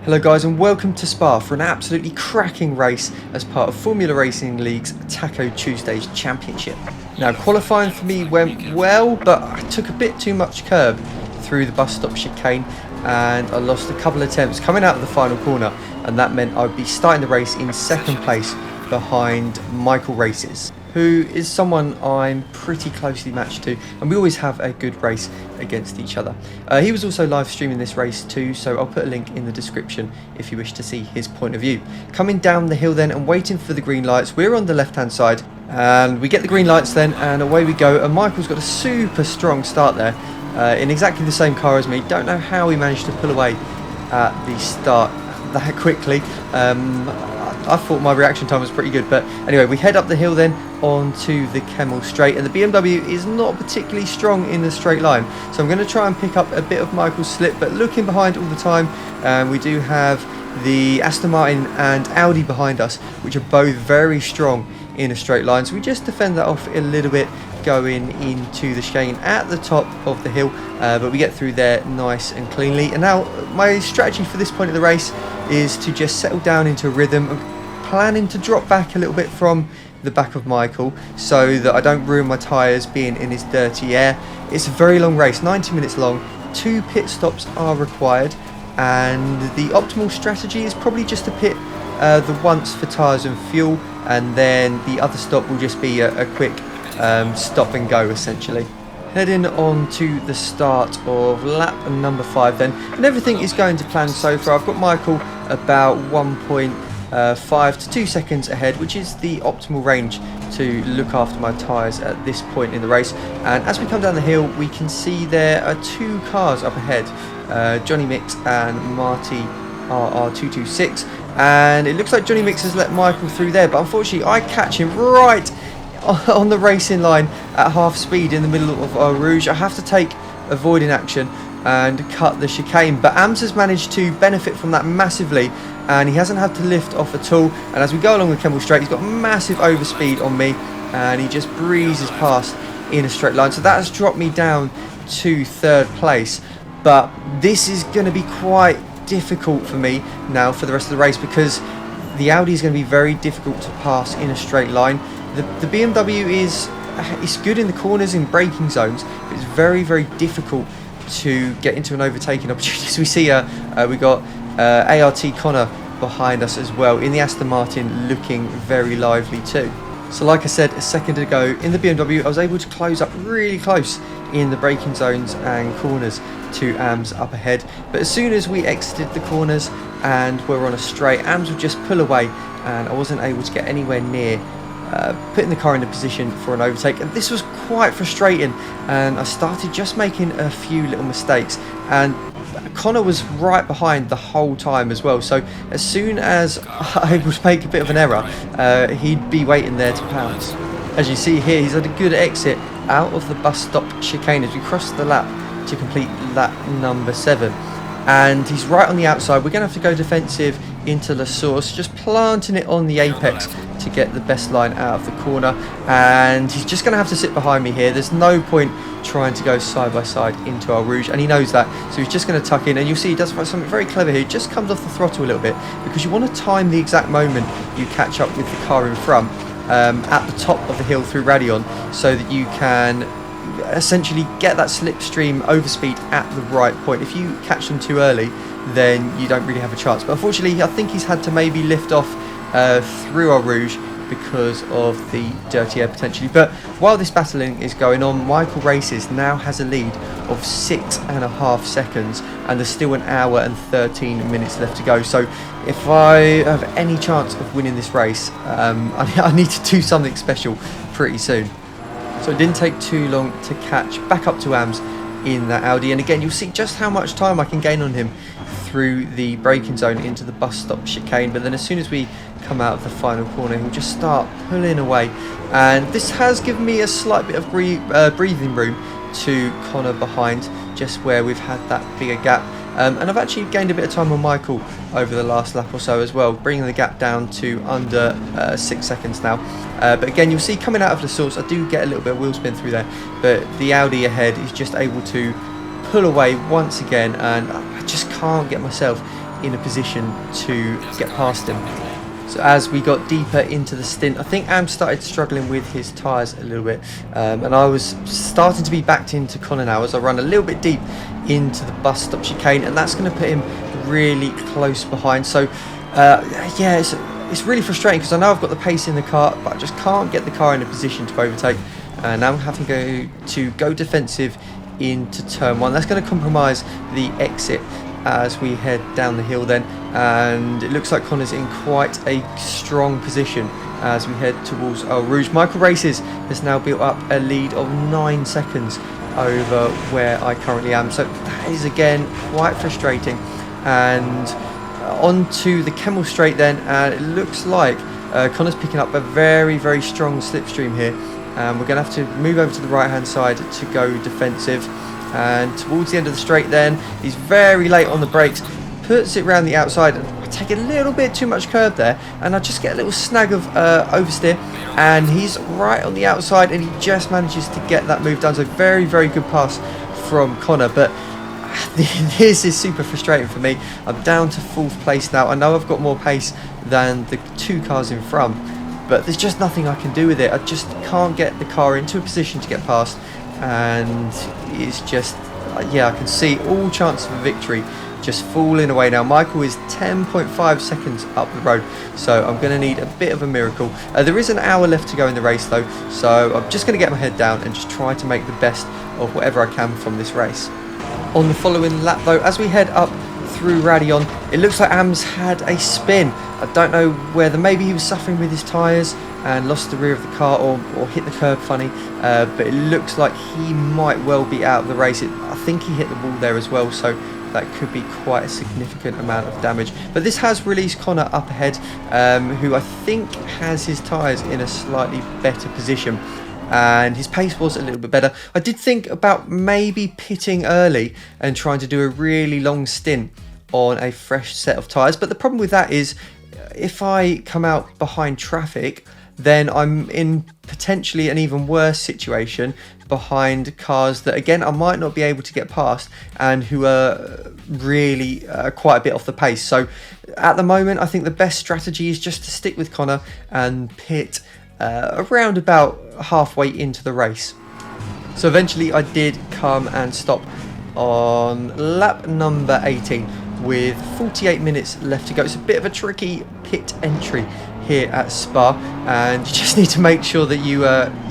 Hello guys and welcome to Spa for an absolutely cracking race as part of Formula Racing League's Taco Tuesdays Championship. Now qualifying for me went well, but I took a bit too much curb through the bus stop chicane and I lost a couple of attempts coming out of the final corner, and that meant I'd be starting the race in second place behind Michael Races, who is someone I'm pretty closely matched to, and we always have a good race against each other. He was also live streaming this race too, so I'll put a link in the description if you wish to see his point of view. Coming down the hill then and waiting for the green lights, we're on the left hand side and we get the green lights then and away we go, and Michael's got a super strong start there in exactly the same car as me. Don't know how he managed to pull away at the start that quickly. I thought my reaction time was pretty good, but anyway, we head up the hill then onto the Kemmel Straight, and the BMW is not particularly strong in the straight line, so I'm going to try and pick up a bit of Michael's slip, but looking behind all the time, we do have the Aston Martin and Audi behind us, which are both very strong in a straight line, so we just defend that off a little bit going into the chicane at the top of the hill, but we get through there nice and cleanly. And now my strategy for this point of the race is to just settle down into a rhythm. I'm planning to drop back a little bit from the back of Michael so that I don't ruin my tyres being in his dirty air. It's a very long race, 90 minutes long, 2 pit stops are required, and the optimal strategy is probably just to pit the once for tyres and fuel, and then the other stop will just be a quick stop and go essentially. Heading on to the start of lap number 5 then, and everything is going to plan so far. I've got Michael about 1.5 to 2 seconds ahead, which is the optimal range to look after my tyres at this point in the race. And as we come down the hill, we can see there are 2 cars up ahead, Johnny Mix and Marty RR226, and it looks like Johnny Mix has let Michael through there, but unfortunately I catch him right on the racing line at half speed in the middle of Eau Rouge. I have to take avoiding action and cut the chicane, but Ams has managed to benefit from that massively, and he hasn't had to lift off at all. And as we go along the Kemmel Straight, he's got massive overspeed on me and he just breezes past in a straight line, so that has dropped me down to 3rd place. But this is going to be quite difficult for me now for the rest of the race, because the Audi is going to be very difficult to pass in a straight line. The BMW is good in the corners in braking zones, but it's very, very difficult to get into an overtaking opportunity. So we see we got ART Connor behind us as well in the Aston Martin, looking very lively too. So like I said a second ago, in the BMW I was able to close up really close in the braking zones and corners to Ams up ahead, but as soon as we exited the corners and we're on a straight, Ams would just pull away and I wasn't able to get anywhere near putting the car in a position for an overtake, and this was quite frustrating, and I started just making a few little mistakes, and Connor was right behind the whole time as well, so as soon as I would make a bit of an error, he'd be waiting there to pounce. As you see here, he's had a good exit out of the bus stop chicane as we cross the lap to complete lap number 7, and he's right on the outside. We're going to have to go defensive into La Source, just planting it on the apex to get the best line out of the corner, and he's just going to have to sit behind me here. There's no point trying to go side by side into Eau Rouge, and he knows that, so he's just going to tuck in, and you'll see he does something very clever here. He just comes off the throttle a little bit, because you want to time the exact moment you catch up with the car in front at the top of the hill through Radion, so that you can essentially get that slipstream overspeed at the right point. If you catch them too early, then you don't really have a chance. But unfortunately, I think he's had to maybe lift off through Eau Rouge because of the dirty air potentially. But while this battling is going on, Michael Races now has a lead of 6.5 seconds, and there's still 1 hour and 13 minutes left to go. So if I have any chance of winning this race, I need to do something special pretty soon. So it didn't take too long to catch back up to Ams in that Audi, and again you'll see just how much time I can gain on him through the braking zone into the bus stop chicane. But then as soon as we come out of the final corner, he'll just start pulling away, and this has given me a slight bit of breathing room to Connor behind, just where we've had that bigger gap. And I've actually gained a bit of time on Michael over the last lap or so as well, bringing the gap down to under 6 seconds now. But again, you'll see coming out of the source, I do get a little bit of wheel spin through there, but the Audi ahead is just able to pull away once again, and I just can't get myself in a position to get past him. So as we got deeper into the stint, I think Am started struggling with his tyres a little bit, and I was starting to be backed into Connor now as I run a little bit deep into the bus stop chicane, and that's going to put him really close behind. So yeah, it's really frustrating because I know I've got the pace in the car, but I just can't get the car in a position to overtake, and now I'm having to go defensive into turn 1. That's going to compromise the exit as we head down the hill then, and it looks like Connor's in quite a strong position as we head towards Eau Rouge. Michael Races has now built up a lead of 9 seconds over where I currently am, so that is again quite frustrating. And onto the Kemmel Straight then, and it looks like Connor's picking up a very strong slipstream here, and we're going to have to move over to the right hand side to go defensive. And towards the end of the straight then, he's very late on the brakes, puts it round the outside, and I take a little bit too much curb there, and I just get a little snag of oversteer, and he's right on the outside, and he just manages to get that move done. So very good pass from Connor, but this is super frustrating for me. I'm down to 4th place now. I know I've got more pace than the 2 cars in front, but there's just nothing I can do with it. I just can't get the car into a position to get past, and it's just, yeah, I can see all chances of a victory just falling away now. Michael is 10.5 seconds up the road, so I'm going to need a bit of a miracle. There is an hour left to go in the race though, so I'm just going to get my head down and just try to make the best of whatever I can from this race. On the following lap though, as we head up through Radion, it looks like Am's had a spin. I don't know whether maybe he was suffering with his tyres and lost the rear of the car, or hit the curb funny, but it looks like he might well be out of the race. I think he hit the wall there as well, so that could be quite a significant amount of damage. But this has released Connor up ahead, who I think has his tyres in a slightly better position, and his pace was a little bit better. I did think about maybe pitting early and trying to do a really long stint on a fresh set of tyres, but the problem with that is if I come out behind traffic, then I'm in potentially an even worse situation behind cars that again I might not be able to get past, and who are really quite a bit off the pace. So at the moment I think the best strategy is just to stick with Connor and pit around about halfway into the race. So eventually I did come and stop on lap number 18 with 48 minutes left to go. It's a bit of a tricky pit entry here at Spa, and you just need to make sure that you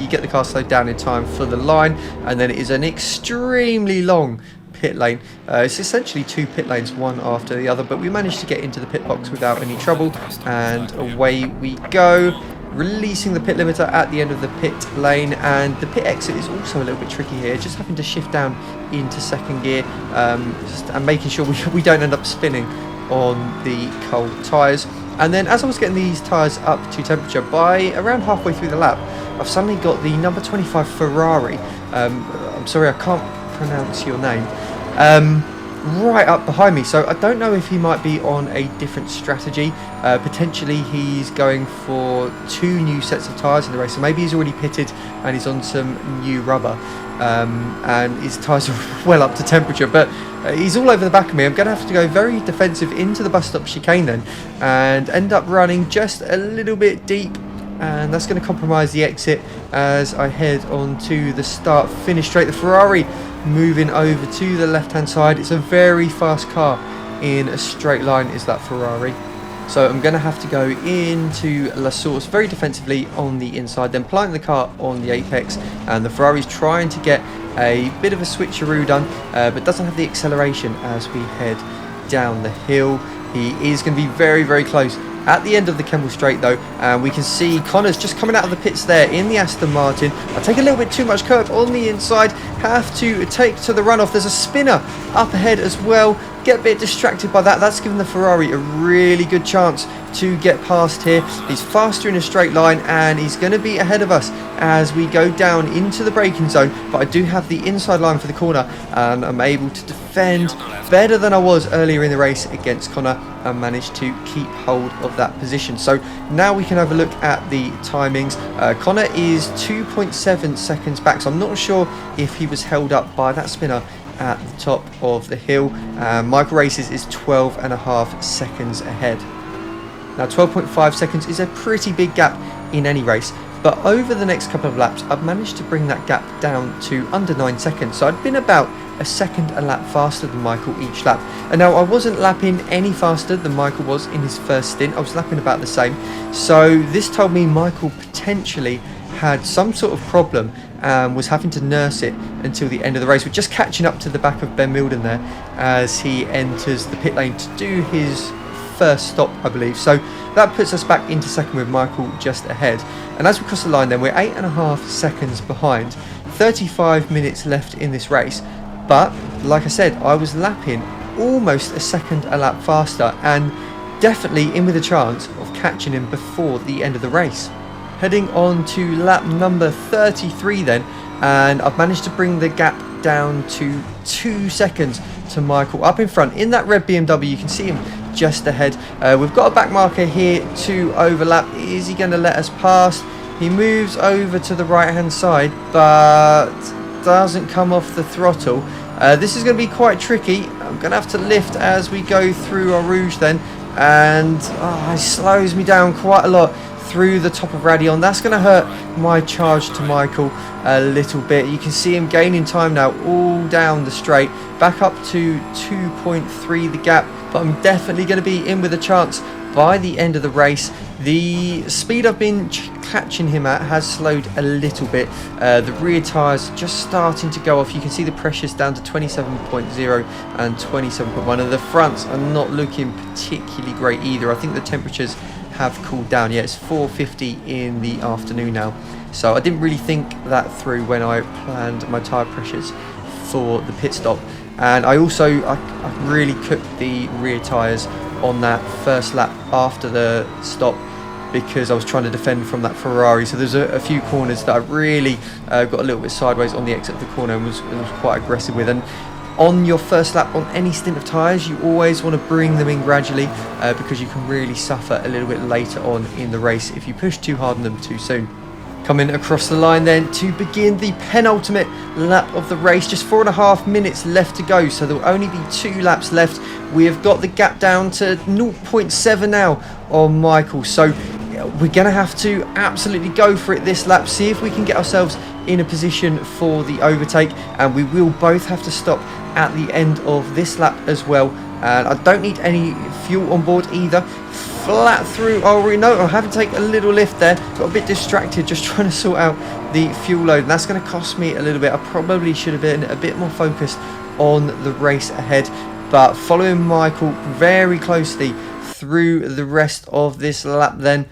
get the car slowed down in time for the line, and then it is an extremely long pit lane. It's essentially 2 pit lanes, one after the other, but we managed to get into the pit box without any trouble, and away we go, releasing the pit limiter at the end of the pit lane. And the pit exit is also a little bit tricky here, just having to shift down into 2nd gear, and making sure we don't end up spinning on the cold tyres. And then as I was getting these tyres up to temperature, by around halfway through the lap, I've suddenly got the number 25 Ferrari, I'm sorry I can't pronounce your name, right up behind me. So I don't know if he might be on a different strategy. Potentially he's going for 2 new sets of tyres in the race, so maybe he's already pitted and he's on some new rubber, and his tyres are well up to temperature, but he's all over the back of me. I'm going to have to go very defensive into the bus stop chicane then, and end up running just a little bit deep, and that's going to compromise the exit as I head on to the start finish straight. The Ferrari moving over to the left hand side. It's a very fast car in a straight line, is that Ferrari. So I'm going to have to go into La Source very defensively on the inside, then planting the car on the apex, and the Ferrari's trying to get a bit of a switcheroo done, but doesn't have the acceleration as we head down the hill. He is going to be very close at the end of the Kemmel Straight though, and we can see Connor's just coming out of the pits there in the Aston Martin. I take a little bit too much curb on the inside, have to take to the runoff. There's a spinner up ahead as well, get a bit distracted by that. That's given the Ferrari a really good chance to get past here. He's faster in a straight line, and he's going to be ahead of us as we go down into the braking zone, but I do have the inside line for the corner, and I'm able to defend better than I was earlier in the race against Connor, and managed to keep hold of that position. So now we can have a look at the timings. Connor is 2.7 seconds back, so I'm not sure if he was held up by that spinner at the top of the hill. Michael Races is 12.5 seconds ahead. Now 12.5 seconds is a pretty big gap in any race, but over the next couple of laps I've managed to bring that gap down to under 9 seconds, so I'd been about a second a lap faster than Michael each lap. And now I wasn't lapping any faster than Michael was in his first stint, I was lapping about the same, so this told me Michael potentially had some sort of problem and was having to nurse it until the end of the race. We're just catching up to the back of Ben Milden there as he enters the pit lane to do his first stop, I believe. So that puts us back into second with Michael just ahead. And as we cross the line then, we're 8.5 seconds behind. 35 minutes left in this race. But like I said, I was lapping almost a second a lap faster and definitely in with a chance of catching him before the end of the race. Heading on to lap number 33 then, and I've managed to bring the gap down to 2 seconds to Michael up in front. In that red BMW, you can see him just ahead. We've got a back marker here to overlap. Is he going to let us pass? He moves over to the right hand side, but doesn't come off the throttle. This is going to be quite tricky. I'm going to have to lift as we go through our Rouge then, and it slows me down quite a lot through the top of Radion. That's going to hurt my charge to Michael a little bit. You can see him gaining time now all down the straight, back up to 2.3 the gap, but I'm definitely going to be in with a chance by the end of the race. The speed I've been catching him at has slowed a little bit. The rear tyres just starting to go off. You can see the pressures down to 27.0 and 27.1, and the fronts are not looking particularly great either. I think the temperatures have cooled down. Yeah, it's 4:50 in the afternoon now, so I didn't really think that through when I planned my tyre pressures for the pit stop. And I really cooked the rear tyres on that first lap after the stop because I was trying to defend from that Ferrari. So there's a few corners that I really got a little bit sideways on the exit of the corner and was quite aggressive with. And on your first lap on any stint of tyres, you always want to bring them in gradually because you can really suffer a little bit later on in the race if you push too hard on them too soon. Coming across the line then to begin the penultimate lap of the race. Just 4.5 minutes left to go, so there will only be 2 laps left. We have got the gap down to 0.7 now on Michael, so we're going to have to absolutely go for it this lap, see if we can get ourselves in a position for the overtake, and we will both have to stop at the end of this lap as well. And I don't need any fuel on board either. Flat through. Oh no, I'm having to take a little lift there. Got a bit distracted just trying to sort out the fuel load, and that's going to cost me a little bit. I probably should have been a bit more focused on the race ahead, but following Michael very closely through the rest of this lap then,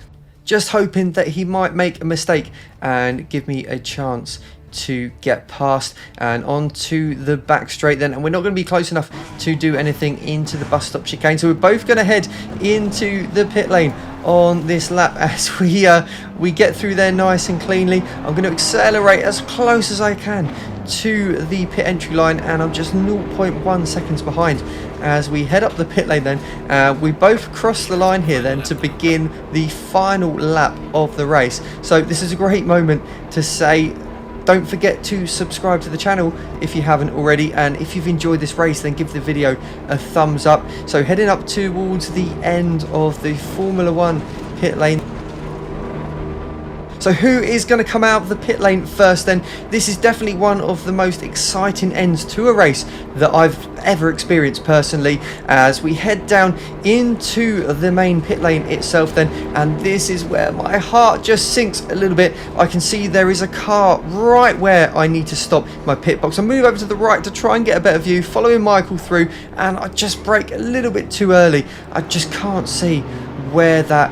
just hoping that he might make a mistake and give me a chance to get past and onto the back straight then. And we're not going to be close enough to do anything into the bus stop chicane, so we're both going to head into the pit lane on this lap as we get through there nice and cleanly. I'm going to accelerate as close as I can to the pit entry line, and I'm just 0.1 seconds behind as we head up the pit lane then. We both cross the line here then to begin the final lap of the race, so this is a great moment to say don't forget to subscribe to the channel if you haven't already, and if you've enjoyed this race then give the video a thumbs up. So heading up towards the end of the Formula 1 pit lane. So who is going to come out of the pit lane first then? This is definitely one of the most exciting ends to a race that I've ever experienced personally, as we head down into the main pit lane itself then, and this is where my heart just sinks a little bit. I can see there is a car right where I need to stop my pit box. I move over to the right to try and get a better view, following Michael through, and I just brake a little bit too early. I just can't see where that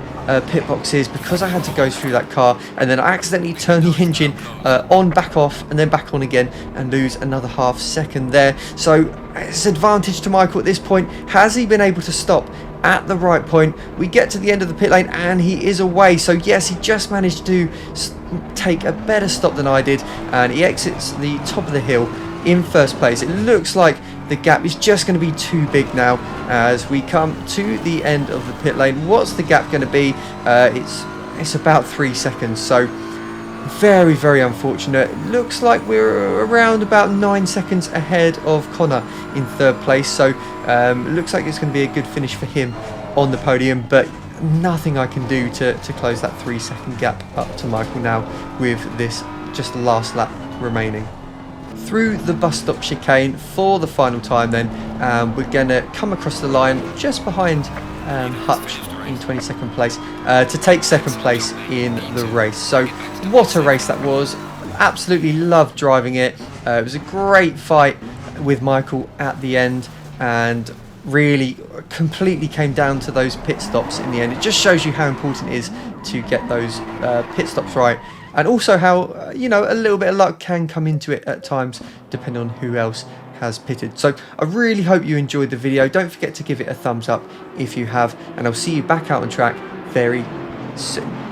pit box is because I had to go through that car, and then I accidentally turn the engine on, back off, and then back on again, and lose another half second there. So it's advantage to Michael at this point. Has he been able to stop at the right point? We get to the end of the pit lane and he is away, so yes, he just managed to take a better stop than I did, and he exits the top of the hill in first place. It looks like the gap is just going to be too big now as we come to the end of the pit lane. What's the gap going to be? It's about 3 seconds, so Very, very unfortunate. Looks like we're around about 9 seconds ahead of Connor in third place, so looks like it's going to be a good finish for him on the podium, but nothing I can do to close that 3-second gap up to Michael now with this just last lap remaining. Through the bus stop chicane for the final time then, we're going to come across the line just behind Hutch in 22nd place to take second place in the race. So what a race that was. Absolutely loved driving it. It was a great fight with Michael at the end, and really completely came down to those pit stops in the end. It just shows you how important it is to get those pit stops right, and also how you know, a little bit of luck can come into it at times depending on who else has pitted. So I really hope you enjoyed the video. Don't forget to give it a thumbs up if you have, and I'll see you back out on track very soon.